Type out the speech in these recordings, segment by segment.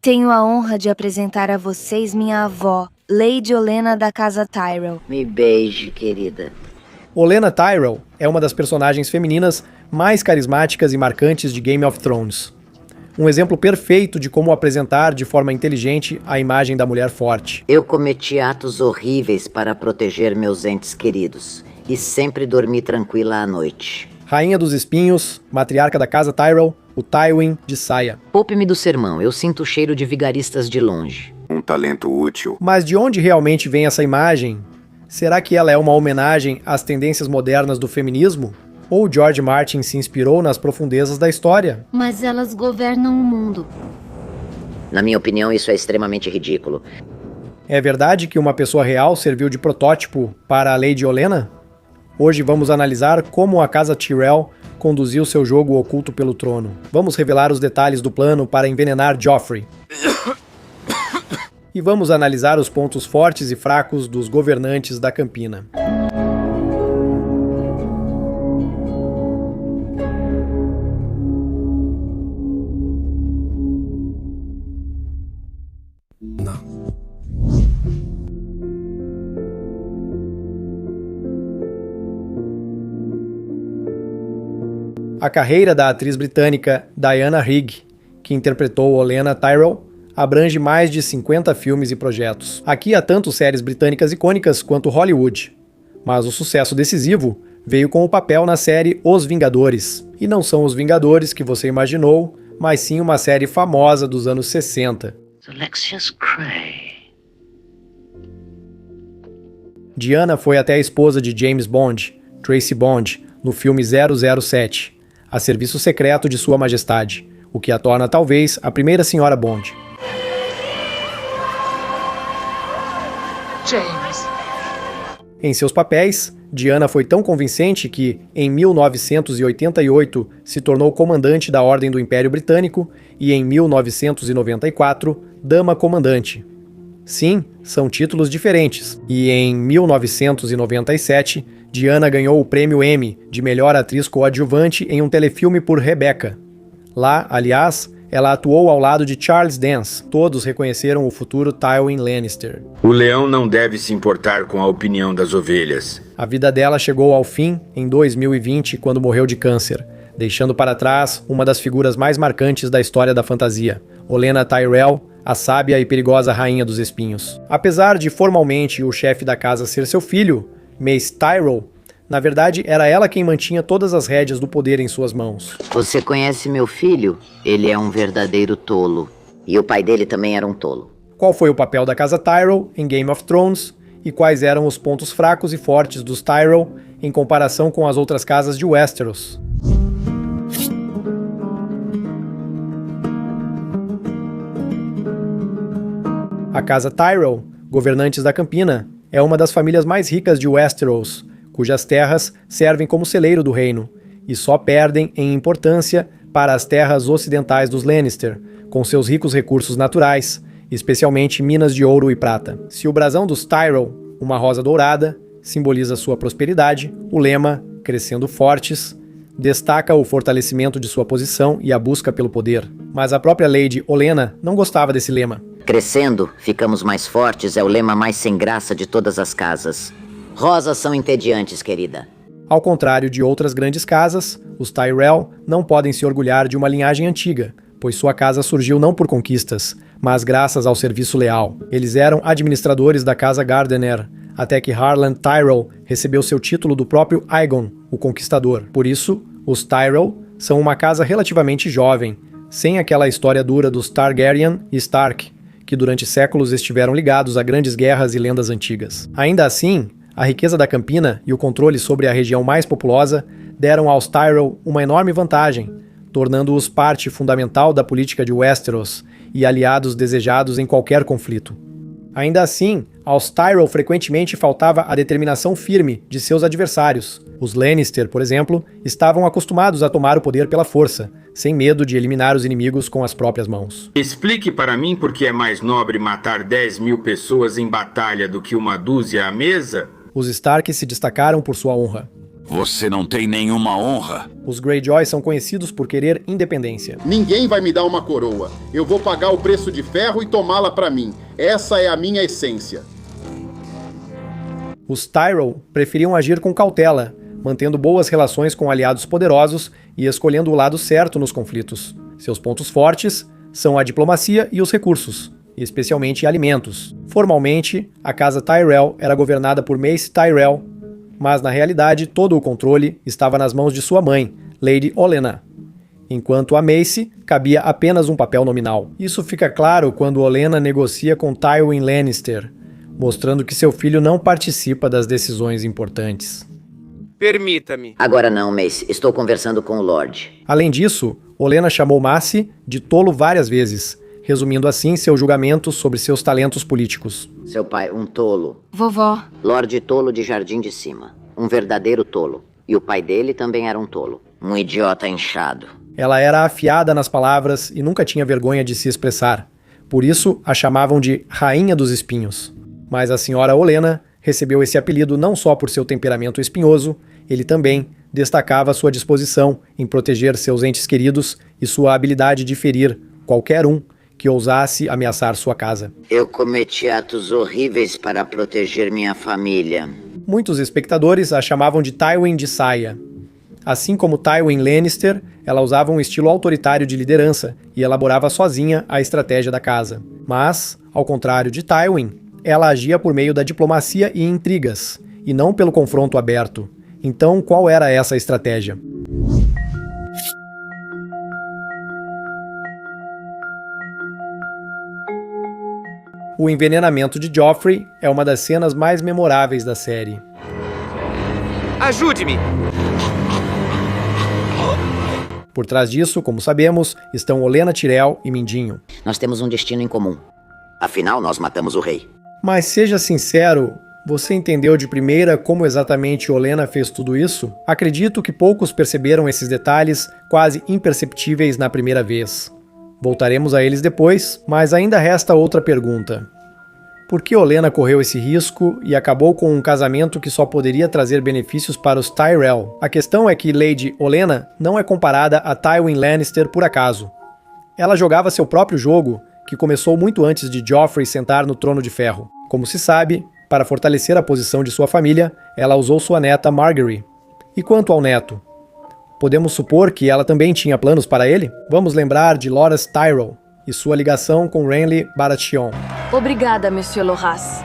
Tenho a honra de apresentar a vocês minha avó, Lady Olenna da Casa Tyrell. Me beije, querida. Olenna Tyrell é uma das personagens femininas mais carismáticas e marcantes de Game of Thrones. Um exemplo perfeito de como apresentar de forma inteligente a imagem da mulher forte. Eu cometi atos horríveis para proteger meus entes queridos e sempre dormi tranquila à noite. Rainha dos Espinhos, matriarca da Casa Tyrell, o Tywin de saia. Poupe-me do sermão, eu sinto o cheiro de vigaristas de longe. Um talento útil. Mas de onde realmente vem essa imagem? Será que ela é uma homenagem às tendências modernas do feminismo? Ou George Martin se inspirou nas profundezas da história? Mas elas governam o mundo. Na minha opinião, isso é extremamente ridículo. É verdade que uma pessoa real serviu de protótipo para a Lady Olenna? Hoje vamos analisar como a Casa Tyrell conduziu seu jogo oculto pelo trono. Vamos revelar os detalhes do plano para envenenar Joffrey. E vamos analisar os pontos fortes e fracos dos governantes da Campina. A carreira da atriz britânica Diana Rigg, que interpretou Olenna Tyrell, abrange mais de 50 filmes e projetos. Aqui há tanto séries britânicas icônicas quanto Hollywood. Mas o sucesso decisivo veio com o papel na série Os Vingadores. E não são os Vingadores que você imaginou, mas sim uma série famosa dos anos 60. Diana foi até a esposa de James Bond, Tracy Bond, no filme 007, a serviço secreto de Sua Majestade, o que a torna talvez a primeira senhora Bond. James. Em seus papéis, Diana foi tão convincente que, em 1988, se tornou comandante da Ordem do Império Britânico e, em 1994, Dama Comandante. Sim, são títulos diferentes. E, em 1997, Diana ganhou o prêmio Emmy de melhor atriz coadjuvante em um telefilme por Rebecca. Lá, aliás, ela atuou ao lado de Charles Dance. Todos reconheceram o futuro Tywin Lannister. O leão não deve se importar com a opinião das ovelhas. A vida dela chegou ao fim em 2020, quando morreu de câncer, deixando para trás uma das figuras mais marcantes da história da fantasia, Olenna Tyrell, a sábia e perigosa Rainha dos Espinhos. Apesar de formalmente o chefe da casa ser seu filho, Mace Tyrell, na verdade, era ela quem mantinha todas as rédeas do poder em suas mãos. Você conhece meu filho? Ele é um verdadeiro tolo. E o pai dele também era um tolo. Qual foi o papel da Casa Tyrell em Game of Thrones? E quais eram os pontos fracos e fortes dos Tyrell em comparação com as outras casas de Westeros? A Casa Tyrell, governantes da Campina, é uma das famílias mais ricas de Westeros, cujas terras servem como celeiro do reino, e só perdem em importância para as terras ocidentais dos Lannister, com seus ricos recursos naturais, especialmente minas de ouro e prata. Se o brasão dos Tyrell, uma rosa dourada, simboliza sua prosperidade, o lema, crescendo fortes, destaca o fortalecimento de sua posição e a busca pelo poder. Mas a própria Lady Olenna não gostava desse lema. Crescendo, ficamos mais fortes é o lema mais sem graça de todas as casas. Rosas são entediantes, querida. Ao contrário de outras grandes casas, os Tyrell não podem se orgulhar de uma linhagem antiga, pois sua casa surgiu não por conquistas, mas graças ao serviço leal. Eles eram administradores da Casa Gardener, até que Harlan Tyrell recebeu seu título do próprio Aegon, o Conquistador. Por isso, os Tyrell são uma casa relativamente jovem, sem aquela história dura dos Targaryen e Stark, que durante séculos estiveram ligados a grandes guerras e lendas antigas. Ainda assim, a riqueza da Campina e o controle sobre a região mais populosa deram aos Tyrell uma enorme vantagem, tornando-os parte fundamental da política de Westeros e aliados desejados em qualquer conflito. Ainda assim, aos Tyrell frequentemente faltava a determinação firme de seus adversários. Os Lannister, por exemplo, estavam acostumados a tomar o poder pela força, sem medo de eliminar os inimigos com as próprias mãos. Explique para mim por que é mais nobre matar 10.000 pessoas em batalha do que uma dúzia à mesa? Os Stark se destacaram por sua honra. Você não tem nenhuma honra. Os Greyjoy são conhecidos por querer independência. Ninguém vai me dar uma coroa. Eu vou pagar o preço de ferro e tomá-la pra mim. Essa é a minha essência. Os Tyrell preferiam agir com cautela, mantendo boas relações com aliados poderosos e escolhendo o lado certo nos conflitos. Seus pontos fortes são a diplomacia e os recursos, especialmente alimentos. Formalmente, a casa Tyrell era governada por Mace Tyrell, mas na realidade todo o controle estava nas mãos de sua mãe, Lady Olenna, enquanto a Mace cabia apenas um papel nominal. Isso fica claro quando Olenna negocia com Tywin Lannister, mostrando que seu filho não participa das decisões importantes. Permita-me. Agora não, Mace. Estou conversando com o Lorde. Além disso, Olenna chamou Mace de tolo várias vezes, resumindo assim seu julgamento sobre seus talentos políticos. Seu pai, um tolo. Vovó, Lorde Tolo de Jardim de Cima. Um verdadeiro tolo. E o pai dele também era um tolo. Um idiota inchado. Ela era afiada nas palavras e nunca tinha vergonha de se expressar. Por isso, a chamavam de Rainha dos Espinhos. Mas a senhora Olenna recebeu esse apelido não só por seu temperamento espinhoso, ele também destacava sua disposição em proteger seus entes queridos e sua habilidade de ferir qualquer um que ousasse ameaçar sua casa. Eu cometi atos horríveis para proteger minha família. Muitos espectadores a chamavam de Tywin de saia. Assim como Tywin Lannister, ela usava um estilo autoritário de liderança e elaborava sozinha a estratégia da casa. Mas, ao contrário de Tywin, ela agia por meio da diplomacia e intrigas, e não pelo confronto aberto. Então, qual era essa estratégia? O envenenamento de Joffrey é uma das cenas mais memoráveis da série. Ajude-me! Por trás disso, como sabemos, estão Olenna Tyrell e Mindinho. Nós temos um destino em comum. Afinal, nós matamos o rei. Mas seja sincero, você entendeu de primeira como exatamente Olenna fez tudo isso? Acredito que poucos perceberam esses detalhes quase imperceptíveis na primeira vez. Voltaremos a eles depois, mas ainda resta outra pergunta. Por que Olenna correu esse risco e acabou com um casamento que só poderia trazer benefícios para os Tyrell? A questão é que Lady Olenna não é comparada a Tywin Lannister por acaso. Ela jogava seu próprio jogo, que começou muito antes de Joffrey sentar no Trono de Ferro. Como se sabe, para fortalecer a posição de sua família, ela usou sua neta Margaery. E quanto ao neto? Podemos supor que ela também tinha planos para ele? Vamos lembrar de Loras Tyrell e sua ligação com Renly Baratheon. Obrigada, Monsieur Loras.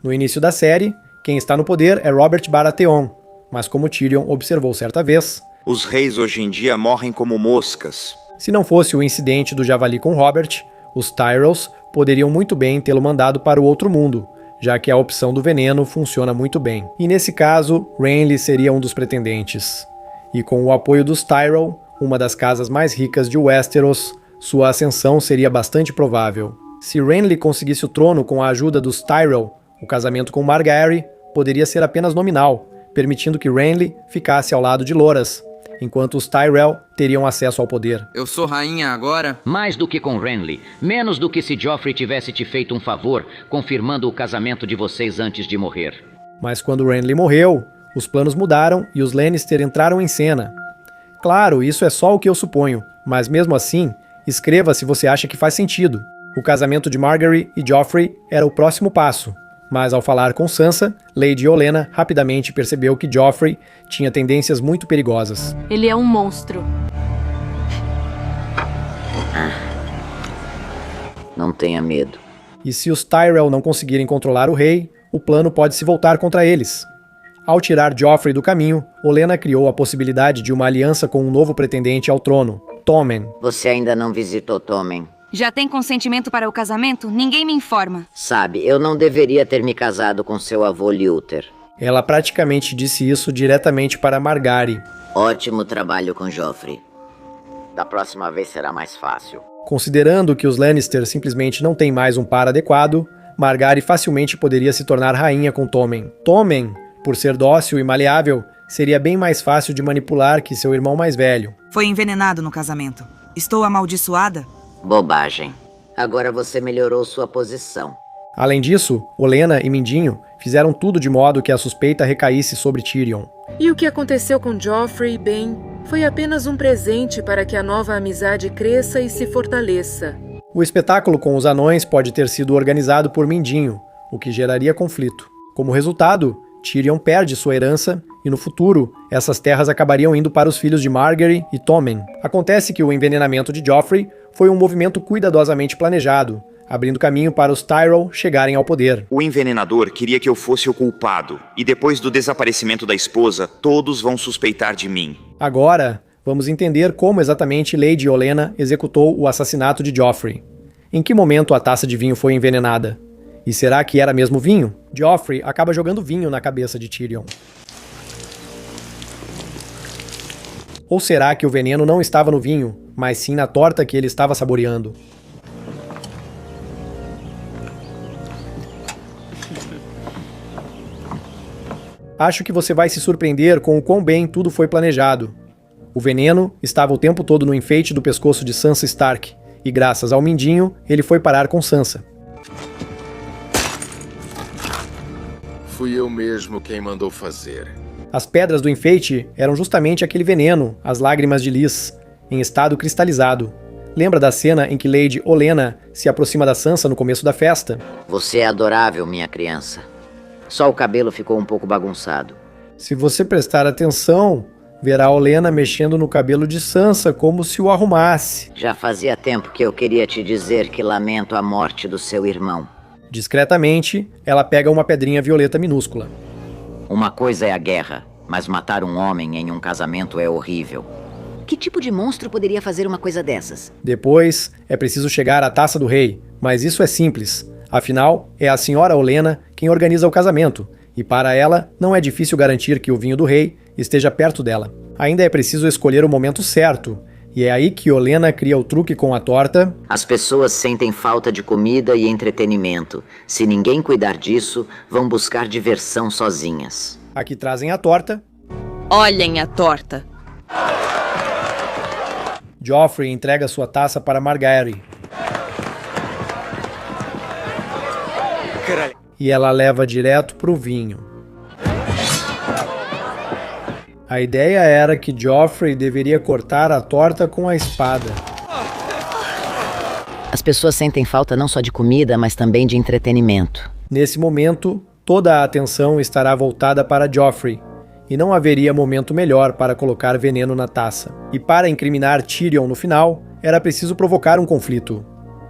No início da série, quem está no poder é Robert Baratheon, mas como Tyrion observou certa vez, os reis hoje em dia morrem como moscas. Se não fosse o incidente do javali com Robert, os Tyrells poderiam muito bem tê-lo mandado para o outro mundo, já que a opção do veneno funciona muito bem. E nesse caso, Renly seria um dos pretendentes. E com o apoio dos Tyrell, uma das casas mais ricas de Westeros, sua ascensão seria bastante provável. Se Renly conseguisse o trono com a ajuda dos Tyrell, o casamento com Margaery poderia ser apenas nominal, permitindo que Renly ficasse ao lado de Loras, enquanto os Tyrell teriam acesso ao poder. Eu sou rainha agora? Mais do que com Renly. Menos do que se Joffrey tivesse te feito um favor, confirmando o casamento de vocês antes de morrer. Mas quando Renly morreu, os planos mudaram e os Lannister entraram em cena. Claro, isso é só o que eu suponho, mas mesmo assim, escreva se você acha que faz sentido. O casamento de Margaery e Joffrey era o próximo passo. Mas ao falar com Sansa, Lady Olenna rapidamente percebeu que Joffrey tinha tendências muito perigosas. Ele é um monstro. Não tenha medo. E se os Tyrell não conseguirem controlar o rei, o plano pode se voltar contra eles. Ao tirar Joffrey do caminho, Olenna criou a possibilidade de uma aliança com um novo pretendente ao trono, Tommen. Você ainda não visitou Tommen? Já tem consentimento para o casamento? Ninguém me informa. Sabe, eu não deveria ter me casado com seu avô Luther. Ela praticamente disse isso diretamente para Margaery. Ótimo trabalho com Joffrey. Da próxima vez será mais fácil. Considerando que os Lannister simplesmente não têm mais um par adequado, Margaery facilmente poderia se tornar rainha com Tommen. Tommen, por ser dócil e maleável, seria bem mais fácil de manipular que seu irmão mais velho. Foi envenenado no casamento. Estou amaldiçoada? Bobagem. Agora você melhorou sua posição. Além disso, Olenna e Mindinho fizeram tudo de modo que a suspeita recaísse sobre Tyrion. E o que aconteceu com Joffrey, bem, foi apenas um presente para que a nova amizade cresça e se fortaleça. O espetáculo com os anões pode ter sido organizado por Mindinho, o que geraria conflito. Como resultado, Tyrion perde sua herança e no futuro, essas terras acabariam indo para os filhos de Margaery e Tommen. Acontece que o envenenamento de Joffrey foi um movimento cuidadosamente planejado, abrindo caminho para os Tyrell chegarem ao poder. O envenenador queria que eu fosse o culpado, e depois do desaparecimento da esposa, todos vão suspeitar de mim. Agora, vamos entender como exatamente Lady Olenna executou o assassinato de Joffrey. Em que momento a taça de vinho foi envenenada? E será que era mesmo vinho? Joffrey acaba jogando vinho na cabeça de Tyrion. Ou será que o veneno não estava no vinho, mas sim na torta que ele estava saboreando? Acho que você vai se surpreender com o quão bem tudo foi planejado. O veneno estava o tempo todo no enfeite do pescoço de Sansa Stark, e graças ao Mindinho, ele foi parar com Sansa. Fui eu mesmo quem mandou fazer. As pedras do enfeite eram justamente aquele veneno, as lágrimas de Lys, em estado cristalizado. Lembra da cena em que Lady Olenna se aproxima da Sansa no começo da festa? Você é adorável, minha criança. Só o cabelo ficou um pouco bagunçado. Se você prestar atenção, verá Olenna mexendo no cabelo de Sansa como se o arrumasse. Já fazia tempo que eu queria te dizer que lamento a morte do seu irmão. Discretamente, ela pega uma pedrinha violeta minúscula. Uma coisa é a guerra, mas matar um homem em um casamento é horrível. Que tipo de monstro poderia fazer uma coisa dessas? Depois, é preciso chegar à taça do rei, mas isso é simples. Afinal, é a senhora Olenna quem organiza o casamento, e para ela não é difícil garantir que o vinho do rei esteja perto dela. Ainda é preciso escolher o momento certo, e é aí que Olenna cria o truque com a torta. As pessoas sentem falta de comida e entretenimento. Se ninguém cuidar disso, vão buscar diversão sozinhas. Aqui trazem a torta. Olhem a torta. Joffrey entrega sua taça para Margaery. E ela leva direto pro vinho. A ideia era que Joffrey deveria cortar a torta com a espada. As pessoas sentem falta não só de comida, mas também de entretenimento. Nesse momento, toda a atenção estará voltada para Joffrey, e não haveria momento melhor para colocar veneno na taça. E para incriminar Tyrion no final, era preciso provocar um conflito.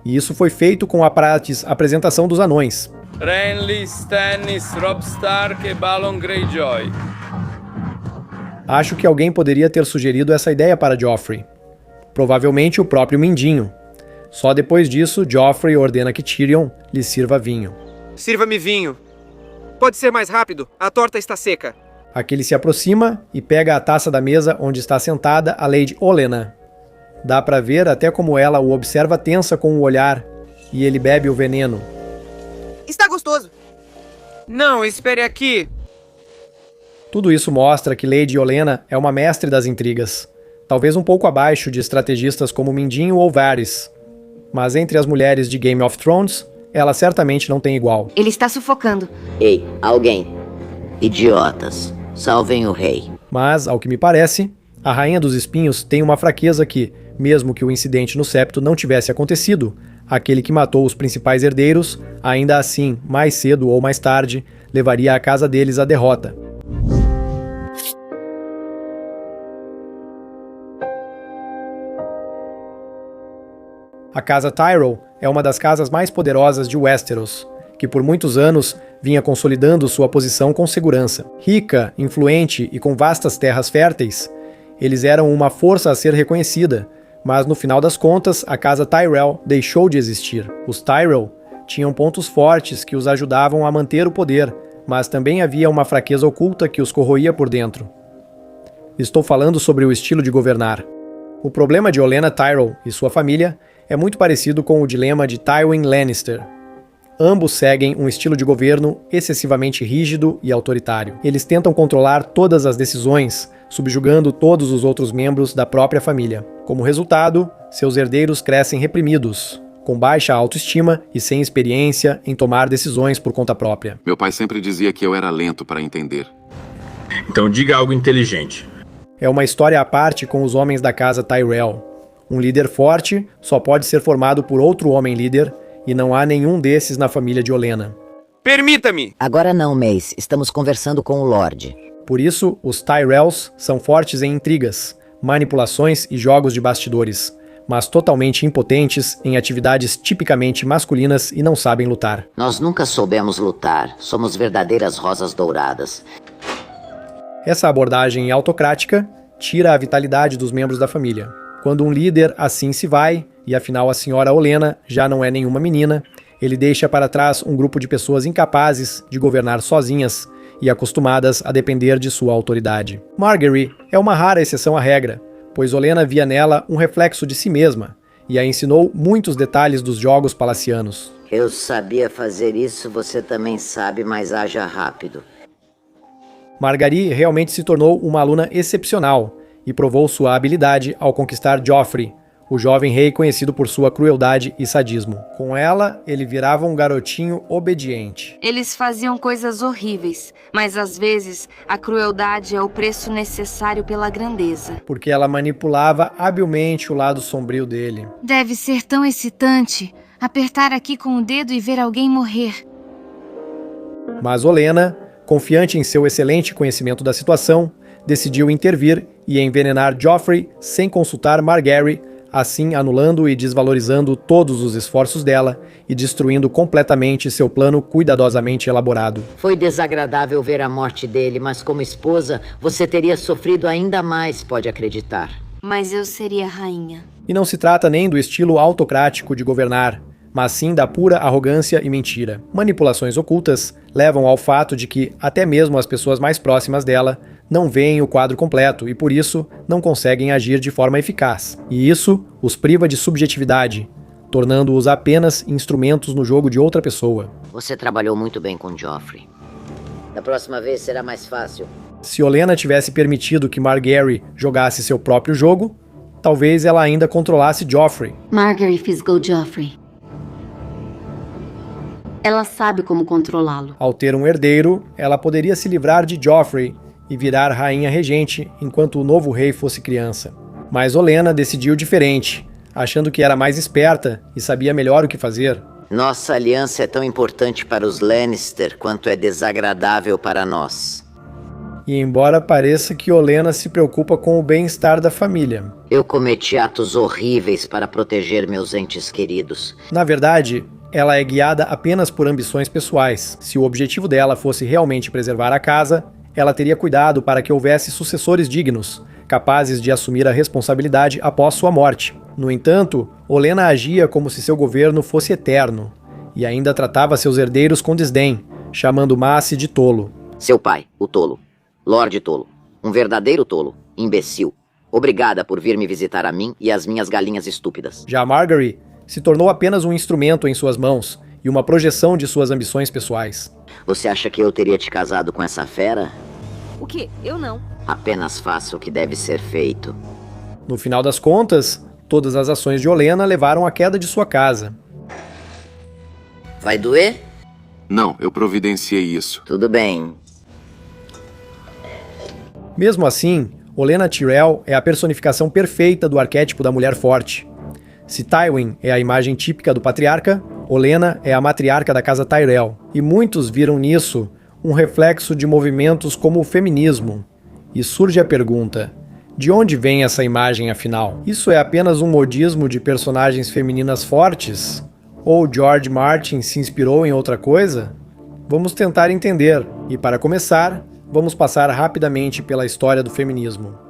E isso foi feito com a prática apresentação dos anões. Renly, Stannis, Robb Stark e Balon Greyjoy. Acho que alguém poderia ter sugerido essa ideia para Joffrey. Provavelmente o próprio Mindinho. Só depois disso, Joffrey ordena que Tyrion lhe sirva vinho. Sirva-me vinho. Pode ser mais rápido, a torta está seca. Aquele se aproxima e pega a taça da mesa onde está sentada a Lady Olenna. Dá pra ver até como ela o observa tensa com o olhar, e ele bebe o veneno. Está gostoso. Não, espere aqui. Tudo isso mostra que Lady Olenna é uma mestre das intrigas, talvez um pouco abaixo de estrategistas como Mindinho ou Varys. Mas entre as mulheres de Game of Thrones, ela certamente não tem igual. Ele está sufocando. Ei, alguém. Idiotas, salvem o rei. Mas, ao que me parece, a Rainha dos Espinhos tem uma fraqueza que, mesmo que o incidente no septo não tivesse acontecido, aquele que matou os principais herdeiros, ainda assim, mais cedo ou mais tarde, levaria a casa deles à derrota. A Casa Tyrell é uma das casas mais poderosas de Westeros, que por muitos anos vinha consolidando sua posição com segurança. Rica, influente e com vastas terras férteis, eles eram uma força a ser reconhecida, mas no final das contas, a Casa Tyrell deixou de existir. Os Tyrell tinham pontos fortes que os ajudavam a manter o poder, mas também havia uma fraqueza oculta que os corroía por dentro. Estou falando sobre o estilo de governar. O problema de Olenna Tyrell e sua família é muito parecido com o dilema de Tywin Lannister. Ambos seguem um estilo de governo excessivamente rígido e autoritário. Eles tentam controlar todas as decisões, subjugando todos os outros membros da própria família. Como resultado, seus herdeiros crescem reprimidos, com baixa autoestima e sem experiência em tomar decisões por conta própria. Meu pai sempre dizia que eu era lento para entender. Então diga algo inteligente. É uma história à parte com os homens da casa Tyrell. Um líder forte só pode ser formado por outro homem líder, e não há nenhum desses na família de Olenna. Permita-me! Agora não, Mace. Estamos conversando com o Lorde. Por isso, os Tyrells são fortes em intrigas, manipulações e jogos de bastidores, mas totalmente impotentes em atividades tipicamente masculinas e não sabem lutar. Nós nunca soubemos lutar. Somos verdadeiras rosas douradas. Essa abordagem autocrática tira a vitalidade dos membros da família. Quando um líder assim se vai, e afinal a senhora Olenna já não é nenhuma menina, ele deixa para trás um grupo de pessoas incapazes de governar sozinhas e acostumadas a depender de sua autoridade. Margaery é uma rara exceção à regra, pois Olenna via nela um reflexo de si mesma e a ensinou muitos detalhes dos jogos palacianos. Eu sabia fazer isso, você também sabe, mas haja rápido. Margaery realmente se tornou uma aluna excepcional e provou sua habilidade ao conquistar Joffrey, o jovem rei conhecido por sua crueldade e sadismo. Com ela, ele virava um garotinho obediente. Eles faziam coisas horríveis, mas às vezes a crueldade é o preço necessário pela grandeza. Porque ela manipulava habilmente o lado sombrio dele. Deve ser tão excitante apertar aqui com o dedo e ver alguém morrer. Mas Olenna, confiante em seu excelente conhecimento da situação, decidiu intervir e envenenar Joffrey sem consultar Margaery, assim anulando e desvalorizando todos os esforços dela e destruindo completamente seu plano cuidadosamente elaborado. Foi desagradável ver a morte dele, mas como esposa, você teria sofrido ainda mais, pode acreditar. Mas eu seria rainha. E não se trata nem do estilo autocrático de governar, mas sim da pura arrogância e mentira. Manipulações ocultas levam ao fato de que até mesmo as pessoas mais próximas dela não veem o quadro completo e, por isso, não conseguem agir de forma eficaz. E isso os priva de subjetividade, tornando-os apenas instrumentos no jogo de outra pessoa. Você trabalhou muito bem com Joffrey. Da próxima vez será mais fácil. Se Olenna tivesse permitido que Margaery jogasse seu próprio jogo, talvez ela ainda controlasse Joffrey. Margaery fisgou Joffrey. Ela sabe como controlá-lo. Ao ter um herdeiro, ela poderia se livrar de Joffrey e virar rainha regente enquanto o novo rei fosse criança. Mas Olenna decidiu diferente, achando que era mais esperta e sabia melhor o que fazer. Nossa aliança é tão importante para os Lannister quanto é desagradável para nós. E embora pareça que Olenna se preocupa com o bem-estar da família, eu cometi atos horríveis para proteger meus entes queridos. Na verdade, ela é guiada apenas por ambições pessoais. Se o objetivo dela fosse realmente preservar a casa, ela teria cuidado para que houvesse sucessores dignos, capazes de assumir a responsabilidade após sua morte. No entanto, Olenna agia como se seu governo fosse eterno, e ainda tratava seus herdeiros com desdém, chamando Mace de tolo. Seu pai, o tolo. Lorde tolo. Um verdadeiro tolo. Imbecil. Obrigada por vir me visitar a mim e as minhas galinhas estúpidas. Já Margaery se tornou apenas um instrumento em suas mãos e uma projeção de suas ambições pessoais. Você acha que eu teria te casado com essa fera? O quê? Eu não. Apenas faça o que deve ser feito. No final das contas, todas as ações de Olenna levaram à queda de sua casa. Vai doer? Não, eu providenciei isso. Tudo bem. Mesmo assim, Olenna Tyrell é a personificação perfeita do arquétipo da mulher forte. Se Tywin é a imagem típica do patriarca, Olenna é a matriarca da casa Tyrell. E muitos viram nisso um reflexo de movimentos como o feminismo. E surge a pergunta: de onde vem essa imagem afinal? Isso é apenas um modismo de personagens femininas fortes? Ou George Martin se inspirou em outra coisa? Vamos tentar entender. E para começar, vamos passar rapidamente pela história do feminismo.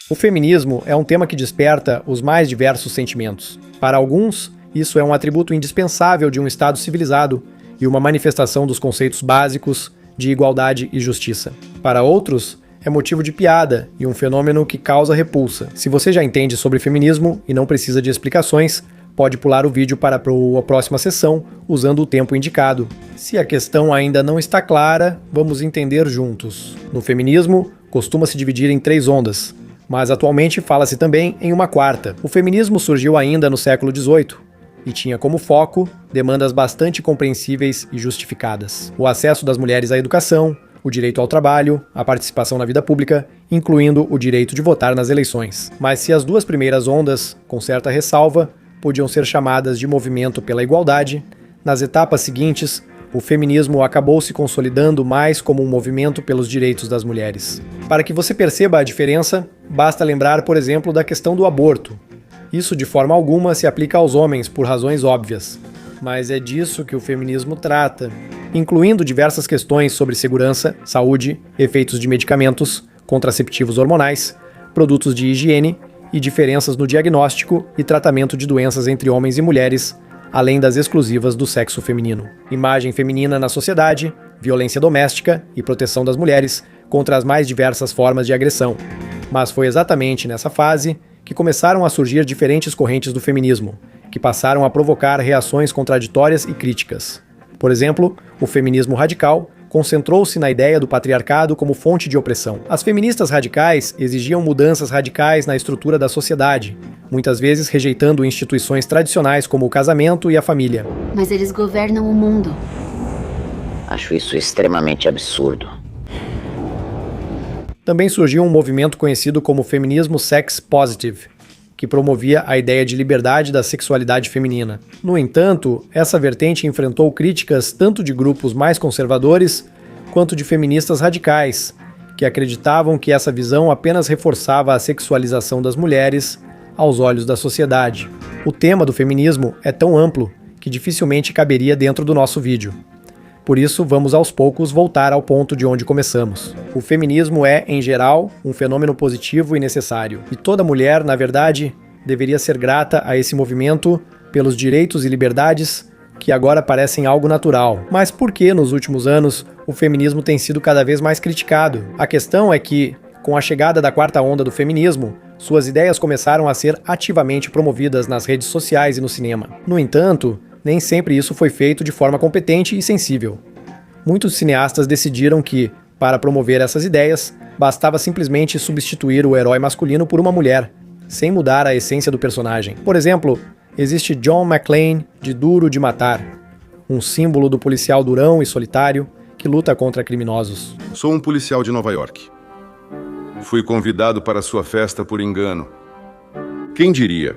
O feminismo é um tema que desperta os mais diversos sentimentos. Para alguns, isso é um atributo indispensável de um Estado civilizado e uma manifestação dos conceitos básicos de igualdade e justiça. Para outros, é motivo de piada e um fenômeno que causa repulsa. Se você já entende sobre feminismo e não precisa de explicações, pode pular o vídeo para a próxima sessão usando o tempo indicado. Se a questão ainda não está clara, vamos entender juntos. No feminismo, costuma se dividir em 3 ondas, mas atualmente fala-se também em uma 4ª. O feminismo surgiu ainda no século XVIII e tinha como foco demandas bastante compreensíveis e justificadas. O acesso das mulheres à educação, o direito ao trabalho, a participação na vida pública, incluindo o direito de votar nas eleições. Mas se as 2 primeiras ondas, com certa ressalva, podiam ser chamadas de movimento pela igualdade, nas etapas seguintes, o feminismo acabou se consolidando mais como um movimento pelos direitos das mulheres. Para que você perceba a diferença, basta lembrar, por exemplo, da questão do aborto. Isso de forma alguma se aplica aos homens por razões óbvias, mas é disso que o feminismo trata, incluindo diversas questões sobre segurança, saúde, efeitos de medicamentos, contraceptivos hormonais, produtos de higiene e diferenças no diagnóstico e tratamento de doenças entre homens e mulheres, além das exclusivas do sexo feminino. Imagem feminina na sociedade, violência doméstica e proteção das mulheres contra as mais diversas formas de agressão. Mas foi exatamente nessa fase que começaram a surgir diferentes correntes do feminismo, que passaram a provocar reações contraditórias e críticas. Por exemplo, o feminismo radical concentrou-se na ideia do patriarcado como fonte de opressão. As feministas radicais exigiam mudanças radicais na estrutura da sociedade, muitas vezes rejeitando instituições tradicionais como o casamento e a família. Mas eles governam o mundo. Acho isso extremamente absurdo. Também surgiu um movimento conhecido como feminismo sex positive, que promovia a ideia de liberdade da sexualidade feminina. No entanto, essa vertente enfrentou críticas tanto de grupos mais conservadores quanto de feministas radicais, que acreditavam que essa visão apenas reforçava a sexualização das mulheres aos olhos da sociedade. O tema do feminismo é tão amplo que dificilmente caberia dentro do nosso vídeo. Por isso, vamos aos poucos voltar ao ponto de onde começamos. O feminismo é, em geral, um fenômeno positivo e necessário. E toda mulher, na verdade, deveria ser grata a esse movimento pelos direitos e liberdades que agora parecem algo natural. Mas por que, nos últimos anos, o feminismo tem sido cada vez mais criticado? A questão é que, com a chegada da 4ª onda do feminismo, suas ideias começaram a ser ativamente promovidas nas redes sociais e no cinema. No entanto, nem sempre isso foi feito de forma competente e sensível. Muitos cineastas decidiram que, para promover essas ideias, bastava simplesmente substituir o herói masculino por uma mulher, sem mudar a essência do personagem. Por exemplo, existe John McClane de Duro de Matar, um símbolo do policial durão e solitário que luta contra criminosos. Sou um policial de Nova York. Fui convidado para sua festa por engano. Quem diria?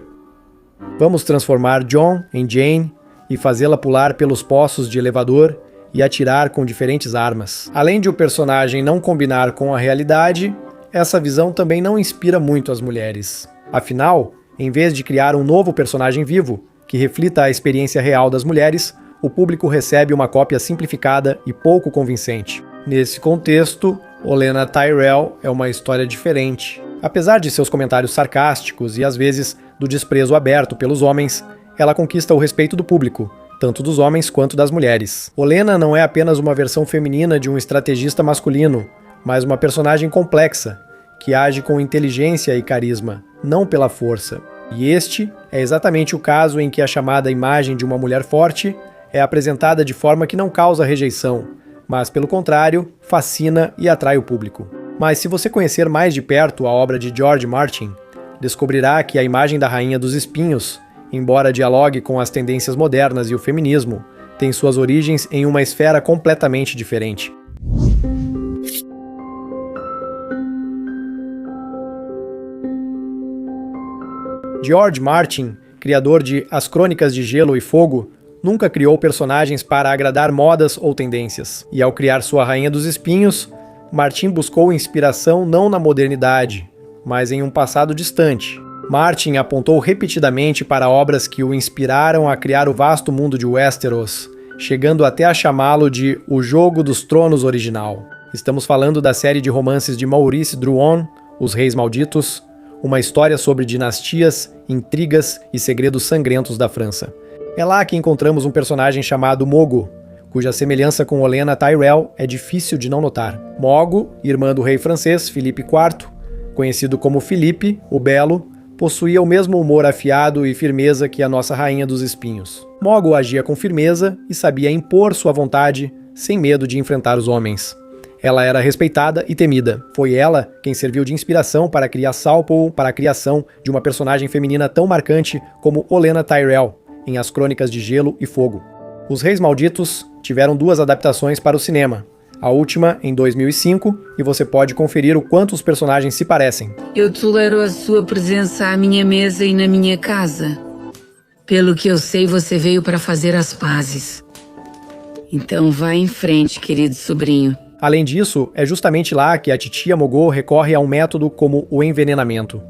Vamos transformar John em Jane e fazê-la pular pelos poços de elevador e atirar com diferentes armas. Além de o personagem não combinar com a realidade, essa visão também não inspira muito as mulheres. Afinal, em vez de criar um novo personagem vivo, que reflita a experiência real das mulheres, o público recebe uma cópia simplificada e pouco convincente. Nesse contexto, Olenna Tyrell é uma história diferente. Apesar de seus comentários sarcásticos e às vezes do desprezo aberto pelos homens, ela conquista o respeito do público, tanto dos homens quanto das mulheres. Olenna não é apenas uma versão feminina de um estrategista masculino, mas uma personagem complexa, que age com inteligência e carisma, não pela força. E este é exatamente o caso em que a chamada imagem de uma mulher forte é apresentada de forma que não causa rejeição, mas, pelo contrário, fascina e atrai o público. Mas se você conhecer mais de perto a obra de George Martin, descobrirá que a imagem da Rainha dos Espinhos, embora dialogue com as tendências modernas e o feminismo, tem suas origens em uma esfera completamente diferente. George Martin, criador de As Crônicas de Gelo e Fogo, nunca criou personagens para agradar modas ou tendências. E ao criar sua Rainha dos Espinhos, Martin buscou inspiração não na modernidade, mas em um passado distante. Martin apontou repetidamente para obras que o inspiraram a criar o vasto mundo de Westeros, chegando até a chamá-lo de O Jogo dos Tronos original. Estamos falando da série de romances de Maurice Druon, Os Reis Malditos, uma história sobre dinastias, intrigas e segredos sangrentos da França. É lá que encontramos um personagem chamado Mogo, cuja semelhança com Olenna Tyrell é difícil de não notar. Mogo, irmã do rei francês Filipe IV, conhecido como Filipe, o Belo, possuía o mesmo humor afiado e firmeza que a nossa Rainha dos Espinhos. Mogo agia com firmeza e sabia impor sua vontade sem medo de enfrentar os homens. Ela era respeitada e temida. Foi ela quem serviu de inspiração para criar Salpoe para a criação de uma personagem feminina tão marcante como Olenna Tyrell, em As Crônicas de Gelo e Fogo. Os Reis Malditos tiveram 2 adaptações para o cinema, a última em 2005, e você pode conferir o quanto os personagens se parecem. Eu tolero a sua presença à minha mesa e na minha casa. Pelo que eu sei, você veio para fazer as pazes. Então vá em frente, querido sobrinho. Além disso, é justamente lá que a titia Mogô recorre a um método como o envenenamento.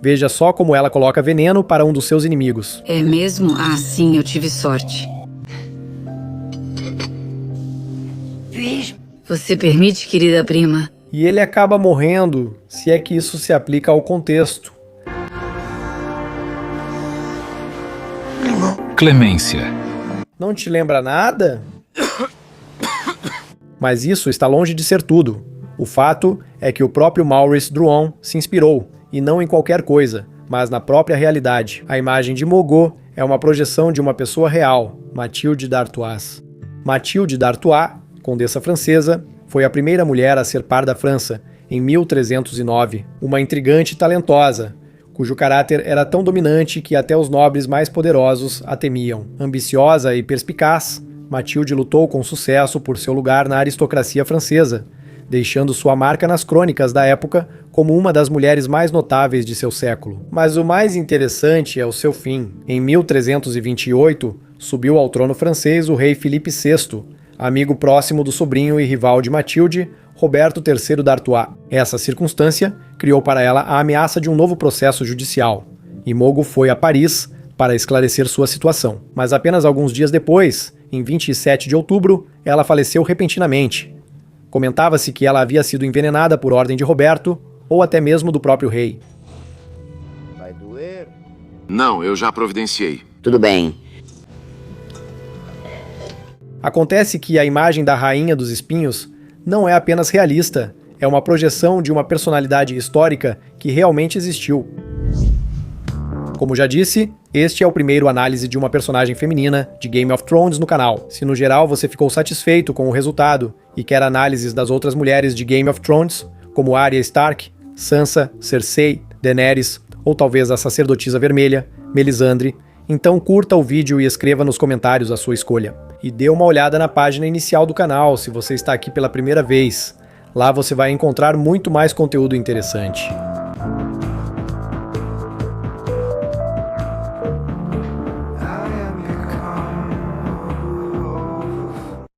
Veja só como ela coloca veneno para um dos seus inimigos. É mesmo? Ah, sim, eu tive sorte. Você permite, querida prima? E ele acaba morrendo, se é que isso se aplica ao contexto. Clemência. Não te lembra nada? Mas isso está longe de ser tudo. O fato é que o próprio Maurice Druon se inspirou, e não em qualquer coisa, mas na própria realidade. A imagem de Mogô é uma projeção de uma pessoa real, Mathilde d'Artois. Mathilde d'Artois, condessa francesa, foi a primeira mulher a ser par da França, em 1309. Uma intrigante e talentosa, cujo caráter era tão dominante que até os nobres mais poderosos a temiam. Ambiciosa e perspicaz, Mathilde lutou com sucesso por seu lugar na aristocracia francesa, deixando sua marca nas crônicas da época como uma das mulheres mais notáveis de seu século. Mas o mais interessante é o seu fim. Em 1328, subiu ao trono francês o rei Filipe VI, amigo próximo do sobrinho e rival de Mathilde, Roberto III d'Artois. Essa circunstância criou para ela a ameaça de um novo processo judicial, e Mogô foi a Paris para esclarecer sua situação. Mas apenas alguns dias depois, em 27 de outubro, ela faleceu repentinamente. Comentava-se que ela havia sido envenenada por ordem de Roberto, ou até mesmo do próprio rei. Vai doer? Não, eu já providenciei. Tudo bem. Acontece que a imagem da Rainha dos Espinhos não é apenas realista, é uma projeção de uma personalidade histórica que realmente existiu. Como já disse, este é o primeiro análise de uma personagem feminina de Game of Thrones no canal. Se no geral você ficou satisfeito com o resultado e quer análises das outras mulheres de Game of Thrones, como Arya Stark, Sansa, Cersei, Daenerys ou talvez a sacerdotisa vermelha, Melisandre, então curta o vídeo e escreva nos comentários a sua escolha. E dê uma olhada na página inicial do canal se você está aqui pela primeira vez. Lá você vai encontrar muito mais conteúdo interessante.